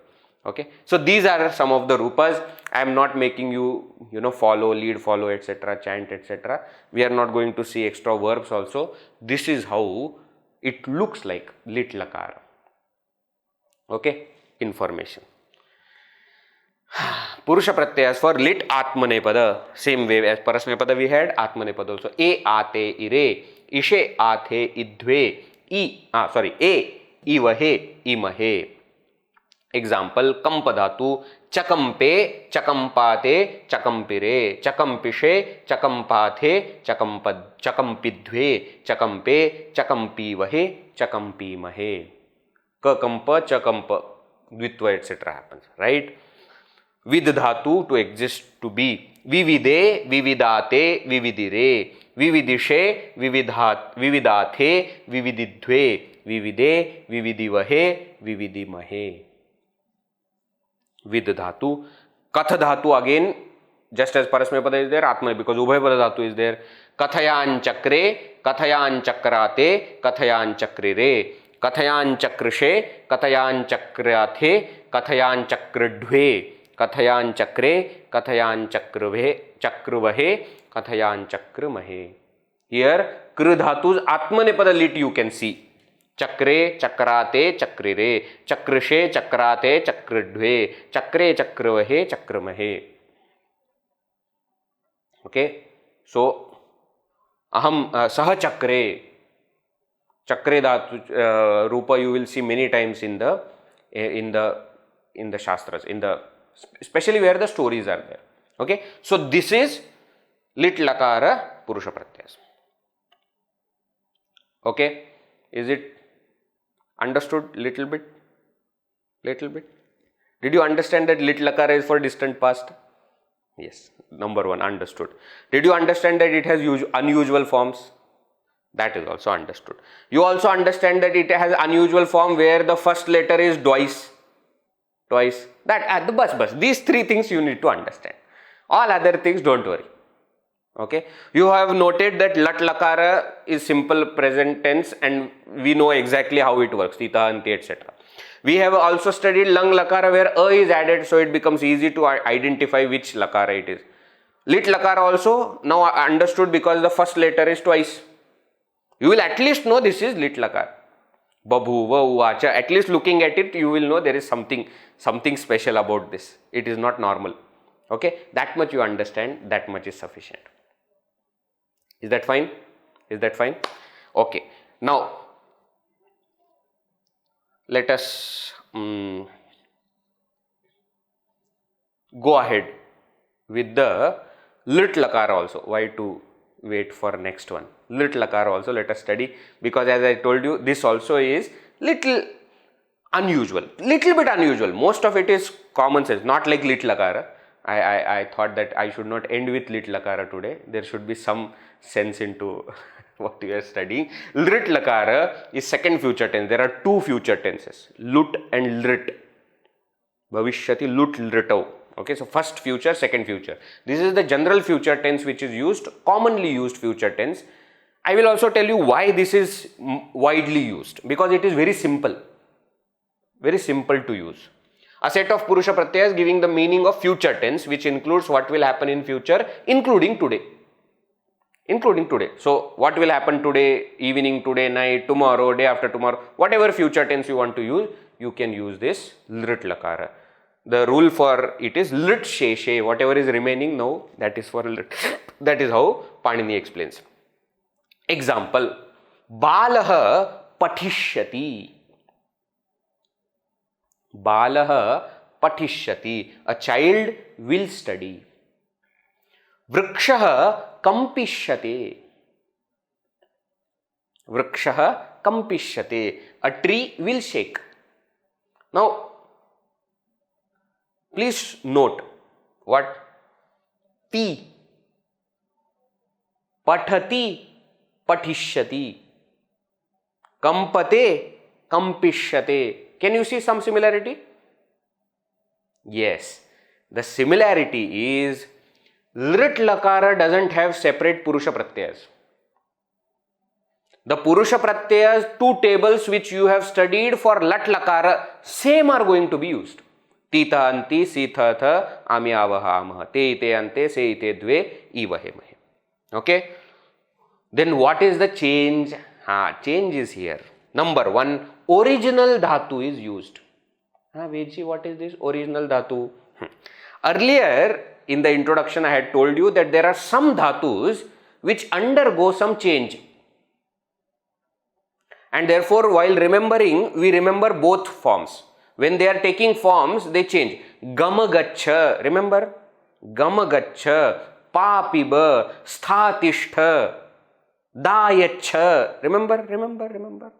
Okay. So these are some of the rupas. I am not making you, follow, lead, follow, etc., chant, etc. We are not going to see extra verbs also. This is how it looks like Lrut Lakara. Okay. Information. Purusha pratyas for lit atmanepada. Same way as parasmanepada we had atmanepada also. E ate ire, ishe athe idve, e ivahe imahe. Example, kampadhatu, chakampe, chakampate, chakampire, chakampishe, chakampathe, chakampidve, chakampe, chakampivahe, chakampimahe. Kakampa, chakampa, dvitva, etc. happens, right? Vid dhatu, to exist, to be. Vivide, vividate, vividire. Vividishe, vividathe, vivididve. Vivide, vividivahe, vividimahe. Vid dhatu. Katha dhatu again, just as parasmanepada is there, atma, because ubhayapada dhatu is there. Kathayan chakre, kathayan chakrate, kathayan chakrire. Kathayan chakrishe, kathayan chakrate, kathayan chakridve. Kathayan chakre, kathayan chakruvahe, kathayan chakrumahe. Here, kru dhatu's atmanepada lit you can see. Chakre, chakrate, chakrire, chakrishe, chakrate, chakridve, chakre, chakruvahe, chakrumahe. Okay, so aham saha chakre. Chakre dhatu rupa you will see many times in the Shastras, especially where the stories are there. Okay, so this is Lrut Lakara Purusha Pratyas. Okay, is it understood little bit? Did you understand that Lrut Lakara is for distant past? Yes, number one, understood. Did you understand that it has unusual forms? That is also understood. You also understand that it has unusual form where the first letter is twice. That at the bus. These three things you need to understand. All other things, don't worry. Okay. You have noted that Lrut Lakara is simple present tense and we know exactly how it works. Tita, anti, etc. We have also studied Lang Lakara where a is added, so it becomes easy to identify which Lakara it is. Lrut Lakara also now understood because the first letter is twice. You will at least know this is Lrut Lakara. Babhuva, uvacha, at least looking at it, you will know there is something special about this. It is not normal. Okay, that much you understand, that much is sufficient. Is that fine? Okay, now let us go ahead with the Lrut Lakara also. Why to wait for next one? Lrut Lakara also let us study, because as I told you, this also is little bit unusual. Most of it is common sense, not like Lrut Lakara. I thought that I should not end with Lrut Lakara today. There should be some sense into what we are studying. Lrut Lakara is second future tense. There are two future tenses, Lut and Lrit. Bhavishyati Lut Lritau. Okay, so first future, second future. This is the general future tense which is used, commonly used future tense. I will also tell you why this is widely used, because it is very simple to use. A set of Purusha Pratyas giving the meaning of future tense, which includes what will happen in future, including today. So what will happen today, evening, today, night, tomorrow, day after tomorrow, whatever future tense you want to use, you can use this Lrut Lakara. The rule for it is Lrit Sheshe, whatever is remaining now, that is for Lrit. That is how Panini explains. Example, Balaha Patishyati. A child will study. Vrikshaha Kampishyate. A tree will shake. Now, please note what ti, pathati, patishyati. Kampate, kampishyate. Can you see some similarity? Yes. The similarity is Lrut Lakara doesn't have separate Purusha Pratyayas. The Purusha Pratyayas, two tables which you have studied for Lat Lakara, same are going to be used. Tita anti, sitha tha, amyavaha amaha, te ite ante, se ite dve, ivahe mahe. Okay. Then what is the change? Change is here. Number one, original dhatu is used. Vedji, what is this original dhatu? Earlier in the introduction I had told you that there are some dhatus which undergo some change. And therefore while remembering, we remember both forms. When they are taking forms, they change. Gamagacha, remember? Gamagacha, papiba, sthatishta, dayacha. Remember?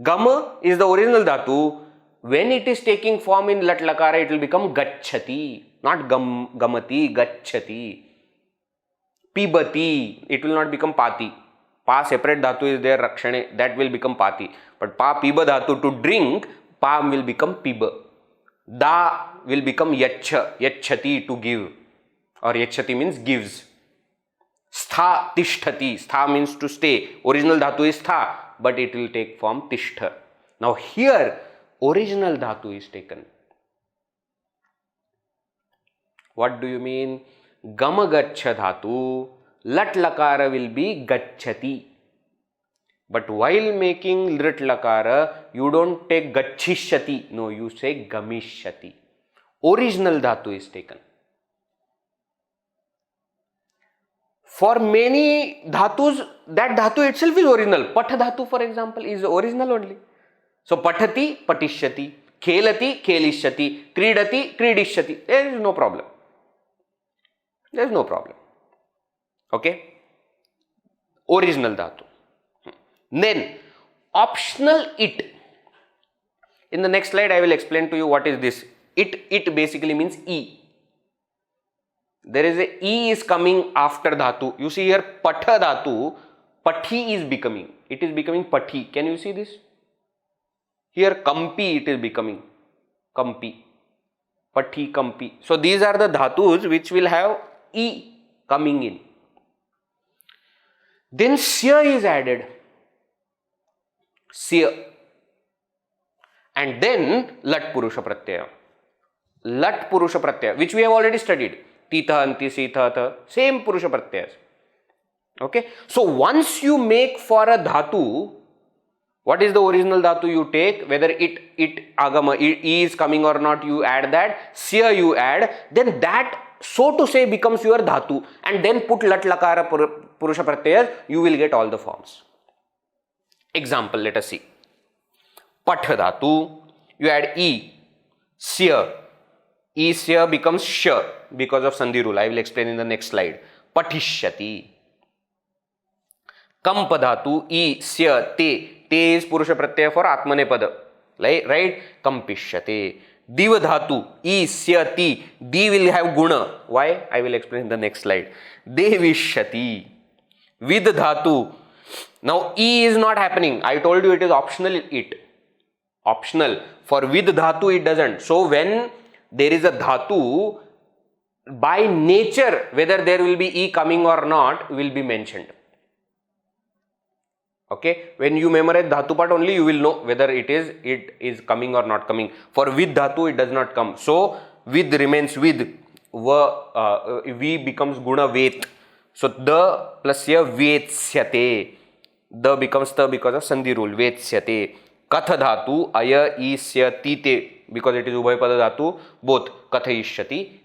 Gama is the original dhatu. When it is taking form in Lat Lakara, it will become gacchati, not gamati, gacchati. Pibati, it will not become pati. Pa separate dhatu is there, rakshane, that will become pati. But pa piba dhatu, to drink, pa will become piba. Da will become yacha, yachati, to give. Or yachati means gives. Stha tishtati, stha means to stay. Original dhatu is stha, but it will take form tishtha. Now here, original dhatu is taken. What do you mean? Gamagacha dhatu, Lat Lakara will be gacchati. But while making Lrut Lakara, you don't take gachishyati. No, you say gamishyati. Original dhatu is taken. For many dhatus, that dhatu itself is original. Patha dhatu, for example, is original only. So, pathati, patishyati, khelati, khelishyati, kridati, kridishyati. There is no problem. Okay? Original dhatu. Then, optional it. In the next slide, I will explain to you what is this. It basically means E. There is a E is coming after dhatu. You see here, patha dhatu, pathi is becoming. It is becoming pathi. Can you see this? Here, kampi, it is becoming kampi. Pathi, kampi. So, these are the dhatus which will have E coming in. Then, sya is added. Sya. And then, lat purusha pratyaya. Lat purusha pratyaya, which we have already studied. Tita, anti, sitha, tha. Same purusha pratyayas. Okay. So, once you make for a dhatu, what is the original dhatu you take? Whether it agama, E is coming or not, you add that. Sya you add. Then that, so to say, becomes your dhatu. And then put lat lakara purusha pratyayas, you will get all the forms. Example, let us see. Patha dhatu, you add E. Sya. E sya becomes sh because of sandhi rule. I will explain in the next slide. Patishyati. Kampa dhatu, E sya te. Te is purusha pratyaya for atmanepada. Right? Kampishyate. Diva dhatu, E sya ti. Di will have guna. Why? I will explain in the next slide. Devishyati. Vid dhatu. Now E is not happening. I told you it is optional. Optional. For vid dhatu it doesn't. So when there is a dhatu, by nature, whether there will be E coming or not, will be mentioned. Okay, when you memorize dhatu part only, you will know whether it is coming or not coming. For with dhatu, it does not come. So with remains with. V becomes guna vet. So the plus ya vetsyate. The becomes the because of sandhi rule. Vetsyate. Katha dhatu aya isyatite. Because it is ubhay pada dhatu, both kathayishyati.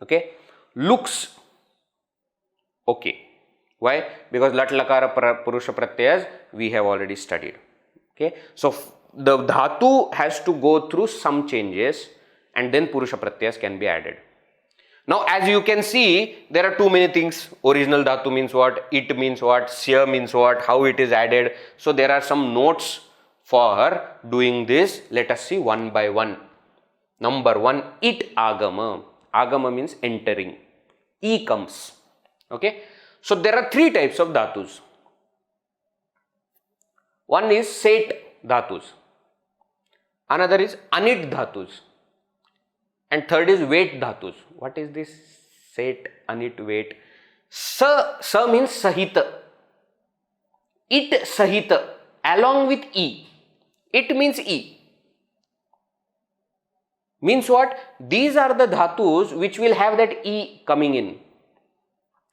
Okay. Looks. Okay. Why? Because lat lakara purusha pratyayas we have already studied. Okay. So the dhatu has to go through some changes and then purusha pratyayas can be added. Now as you can see, there are too many things. Original dhatu means what, it means what, sya means what, how it is added. So there are some notes for doing this. Let us see one by one. Number one, it agama. Agama means entering. E comes. Okay. So there are three types of dhatus. One is set dhatus, another is anit dhatus, and third is weight dhatus. What is this set, anit, weight? Sa means sahita. It sahita, along with e. It means e. Means what? These are the dhatus which will have that e coming in.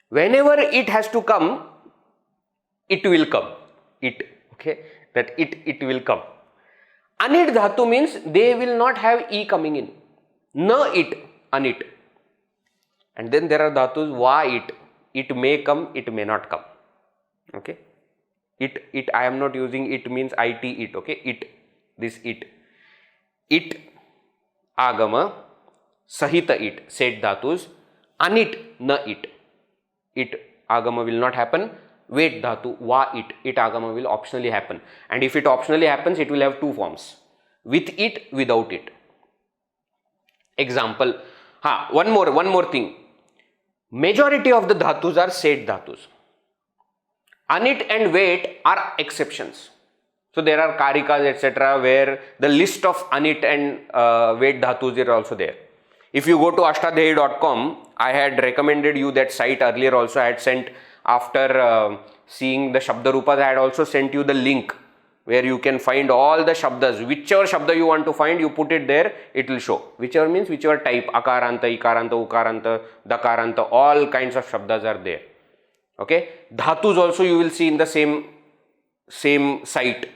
Whenever it has to come, it will come. It, okay, that it will come. Anit dhatu means they will not have e coming in. Na it, anit. And then there are dhatus va it. It may come, it may not come. Okay. It, I am not using it means it, it, okay. It, this it. It, agama, sahita it, set dhatus, anit, na it. It, agama will not happen. Weight dhatu, va it agama will optionally happen. And if it optionally happens, it will have two forms. With it, without it. Example, one more thing. Majority of the dhatus are set dhatus. Anit and weight are exceptions. So there are karikas etc. where the list of anit and weight dhatus are also there. If you go to ashtadhyayi.com, I had recommended you that site earlier also. I had sent after seeing the Shabda Rupas, I had also sent you the link where you can find all the Shabdas. Whichever Shabda you want to find, you put it there, it will show. Whichever means whichever type, Akaranta, Ikaranta, Ukaranta, Dakaranta, all kinds of Shabdas are there. Okay. Dhatus also you will see in the same site.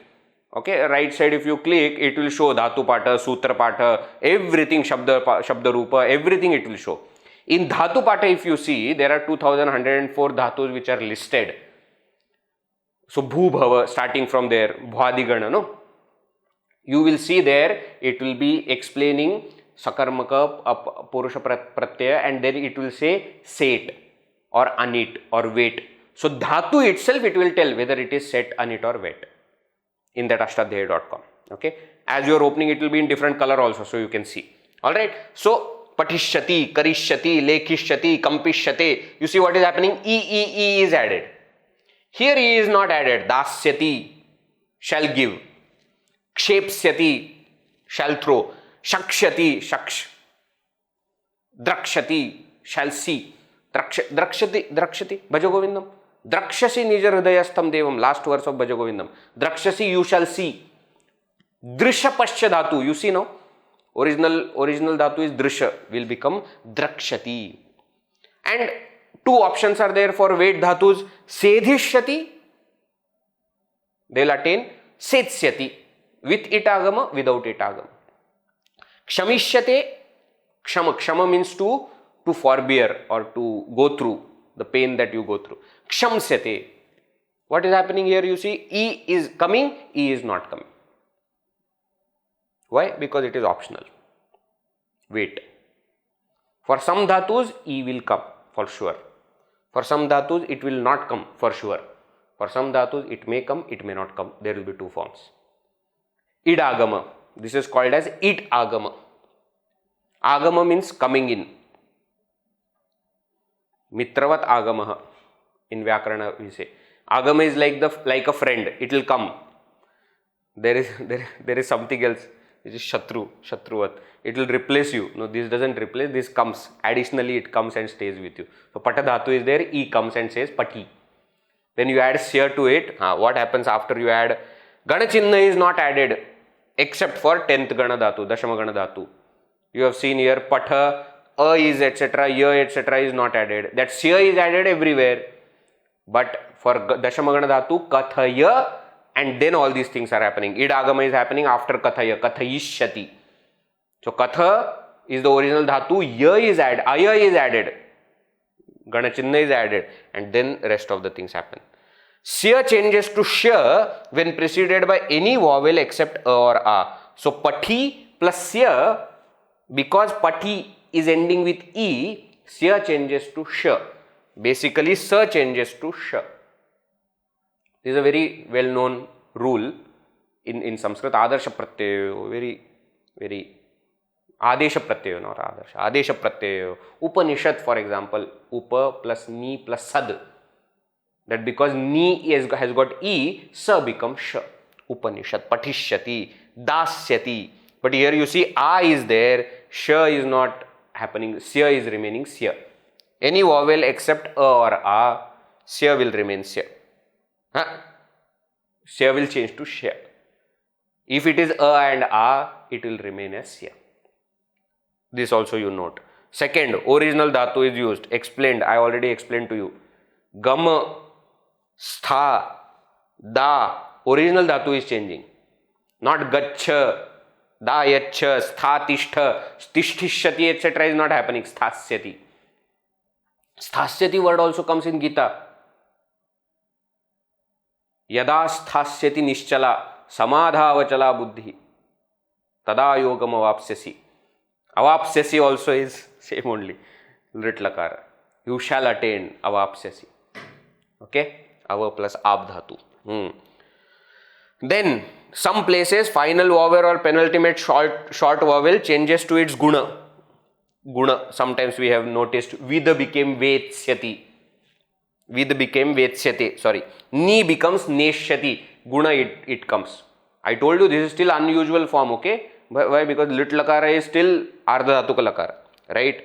Okay. Right side if you click, it will show Dhatu Pata, Sutra Pata, everything, Shabda Rupa, everything it will show. In Dhatu Pata if you see, there are 2104 Dhatus which are listed. So Bhu Bhava starting from there, Bhwadigana, no? You will see there, it will be explaining Sakarmaka, Purusha Pratyaya, and then it will say set or anit or weight. So Dhatu itself, it will tell whether it is set, anit or weight in that ashtadhyayi.com. Okay. As you are opening, it will be in different color also, so you can see. Alright. So Patishyati, Karishyati, Lekhishyati, Kampishyate. You see what is happening? E is added. Here E is not added. Dasyati, shall give. Kshepsyati, shall throw. Shakshyati, shaksh. Drakshati, shall see. Drakshati, Bhajagovindam. Drakshasi nija hridayastham devam. Last verse of Bhajagovindam. Drakshasi, you shall see. Drisha pascha dhatu, you see now. Original dhatu is drisha, will become drakshati. And two options are there for weight dhatus. Sedhishyati, they will attain. Setsyati, with it agama, without it agama. Ksamishyate, kshama means to forbear or to go through the pain that you go through. Kshamsyate, what is happening here? You see, E is coming, E is not coming. Why? Because it is optional. Wait. For some dhatus, E will come for sure. For some dhatus, it will not come for sure. For some dhatus, it may come, it may not come. There will be two forms. Id agama. This is called as id agama. Agama means coming in. Mitravat agamaha. In Vyakarana we say. Agama is like a friend. It will come. There is something else. It is Shatruvat. It will replace you. No, this doesn't replace, this comes. Additionally, it comes and stays with you. So, Pata Dhatu is there, E comes and says Pati. Then you add Sya to it. What happens after you add? Gana Chinna is not added except for 10th Gana Dhatu, Dashama Gana Dhatu. You have seen here Patha, A is etc., Ya etc. is not added. That Sya is added everywhere. But for Dashama Gana Dhatu, Kathaya, and then all these things are happening. Id agama is happening after kathaya, kathayishyati. So katha is the original dhatu, ya is added, aya is added, ganachinna is added, and then rest of the things happen. Sya changes to sya when preceded by any vowel except a or a. So pati plus sya, because pati is ending with e, sya changes to sha. Basically, sa changes to sha. This is a very well-known rule in Sanskrit. Adarsha Pratyayo, very Adesha Pratyayo, not Adarsha. Adesha Pratyayo. Upanishad, for example, Upa plus Ni plus Sad. That because Ni has got E, Sa becomes Sha. Upanishad. Patishyati, dasyati. But here you see A is there, Sh is not happening, Sya is remaining Sya. Any vowel except A or A, Sya will remain Sya. Sya will change to Sh. If it is A and A, it will remain as Sya. This also you note. Second, original dhatu is used. Explained. I already explained to you. Gam, stha, da. Original dhatu is changing. Not gaccha, da yacha, stha tishtha, tishtishyati, etc. is not happening. Sthasyati. Sthasyati word also comes in Gita. Yada sthasyati nischala, samadhavachala buddhi, tada yogam avapsyasi. Avapsyasi also is same only. Lrut Lakara. You shall attain avapsyasi. Okay? Ava plus ab dhatu. Then some places final vowel or penultimate short vowel changes to its guna. Guna. Sometimes we have noticed Vida became Vetsyati. Vida became Vetsyate. Sorry. Ni becomes Neshyati. Guna it comes. I told you this is still unusual form. Okay? Why? Because Lrut Lakara is still Ardha Dhatuka Lakara. Right?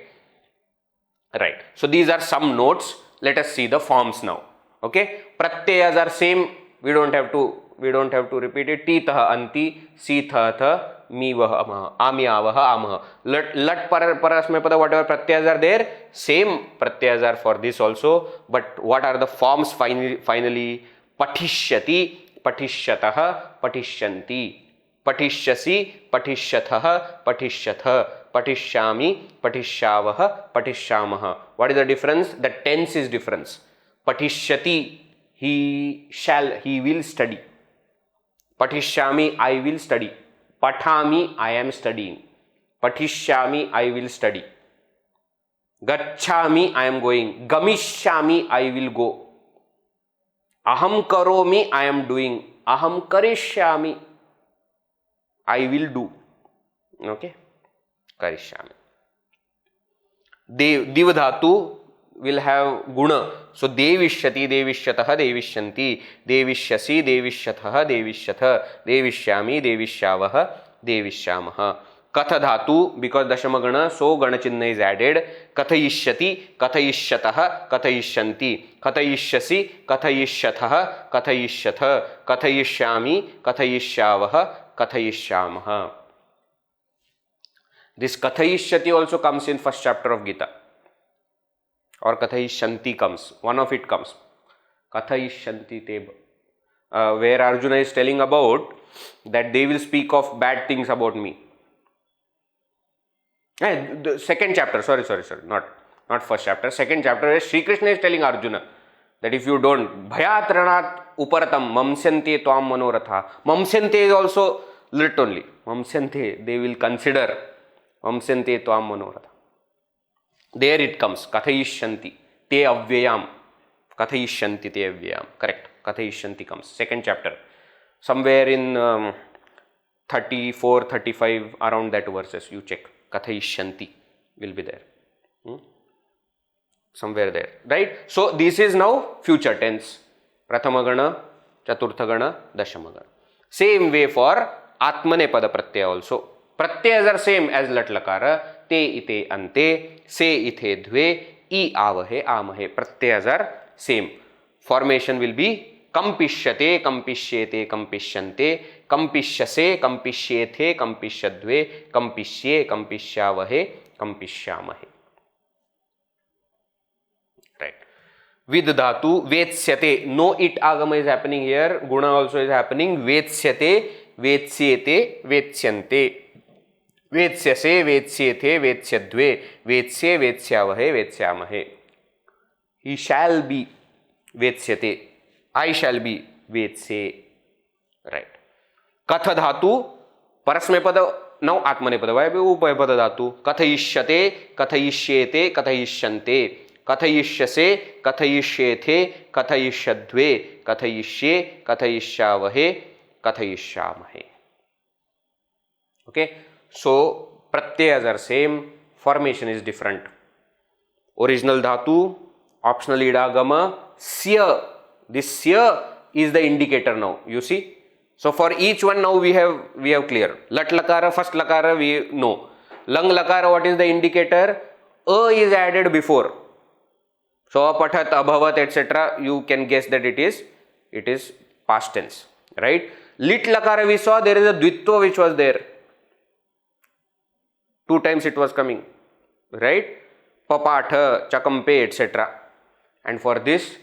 Right. So these are some notes. Let us see the forms now. Okay? Pratyayas are same. We don't have to repeat it. Ti tha anti, si tha tha, mi vah amah, ami avah amah. Lat parasmay pada, whatever pratyayas are there, same pratyayas are for this also. But what are the forms finally? Patishyati, patishyatah, patishyanti. Patishyasi, patishyatah, patishyatha. Patishyami, patishyavah, patishyamah. What is the difference? The tense is difference. Patishyati, he will study. Patishyami, I will study. Pathami, I am studying. Patishyami, I will study. Gacchami, I am going. Gamishyami, I will go. Aham karomi, I am doing. Aham karishyami, I will do. Okay? Karishyami. Div dhatu will have guna. So devishyati, devishyatah, devishyanti, devishyasi, devishyatah, devishyatha, devishyami, devishyavah, devishyamah. Katha dhatu, because dashama gana, so gana chinna is added. Kathayishyati, kathayishyatah, kathayishyanti, kathayishyasi, kathayishyatah, kathayishyatha, kathayishyami, kathayishyavah, kathayishyamah. This kathayishyati also comes in first chapter of Gita. Or kathayishyanti comes. One of it comes. Kathayishyanti teba. Where Arjuna is telling about that they will speak of bad things about me. The second chapter, sorry, not first chapter, second chapter, where Sri Krishna is telling Arjuna that if you don't, bhayat ranat uparatam mamsyante tvam manoratha. Mamsyante is also lit only. Mamsyante, they will consider. Mamsyante tvam manoratha. There it comes. Kathayishyanti te avyayam. Kathayishyanti te avyayam. Correct. Kathayishyanti comes. Second chapter. Somewhere in 34, 35, around that verses, you check. Kathayishyanti will be there. Somewhere there. Right? So this is now future tense. Prathama gana, Chaturtha gana, Dashama gana. Same way for Atmanepada Pratyaya also. Pratyayas are same as Lrut Lakara. Te ite ante, se ite dve, I avahe amahe. Pratyayas are same. Formation will be kampishyate, kampishyete, kampishyante, kampishyase, kampishyethe, kampishyadve, kampishye, kampishyavahe, kampishyamahe. Right. With dhatu, vetsyate. No it agama is happening here. Guna also is happening. Vetsyate, vetsyete, vetsyante. Vetsyase, vetsyethe, vetsyadve, vetsye, vetsyavahe, vetsyamahe. He shall be vetsyate. I shall be vetsye. Right. Katha dhatu, parasmaipada, now atmanepada. Why upayapada dhatu? Kathayishyate, kathayishyete, kathayishyante. Kathayishyase, kathayishyethe, kathayishyadve, kathayishye, kathayishyavahe, kathayishyamahe. Okay. So, pratyayas are same, formation is different. Original dhatu, optional idagama, sya. This sya is the indicator now. You see, So for each one now we have clear. Lat Lakara, first Lakara we know. Lang Lakara, what is the indicator? A is added before. So apatat, abhavat, etc. You can guess that it is past tense, right? Lit Lakara we saw there is a dvitva which was there. 2 times it was coming, right? Papatha, chakampe, etc. And for this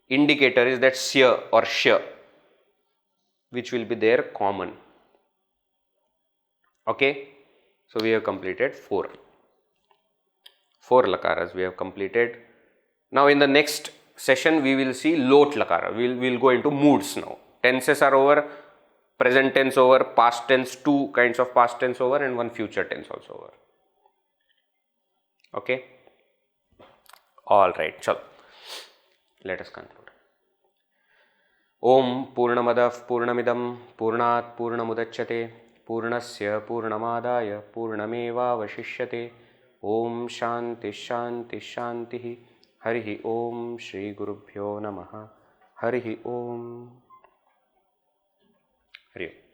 indicator is that sya or sha, which will be there common. Okay, so we have completed 4 lakaras we have completed. Now in the next session we will see Lrut Lakara. We'll go into moods now. Tenses are over, present tense over, past tense, 2 kinds of past tense over, and 1 future tense also over. Okay, all right, chalo, let us conclude. Om Purnamadav Purnamidam Purnat Purnamudachyate Purnasya Purnamadaya Purnameva Vashishyate. Om Shanti Shanti Shanti. Harihi Om Shri Gurubhyo Namaha. Harihi Om. Harihi Om.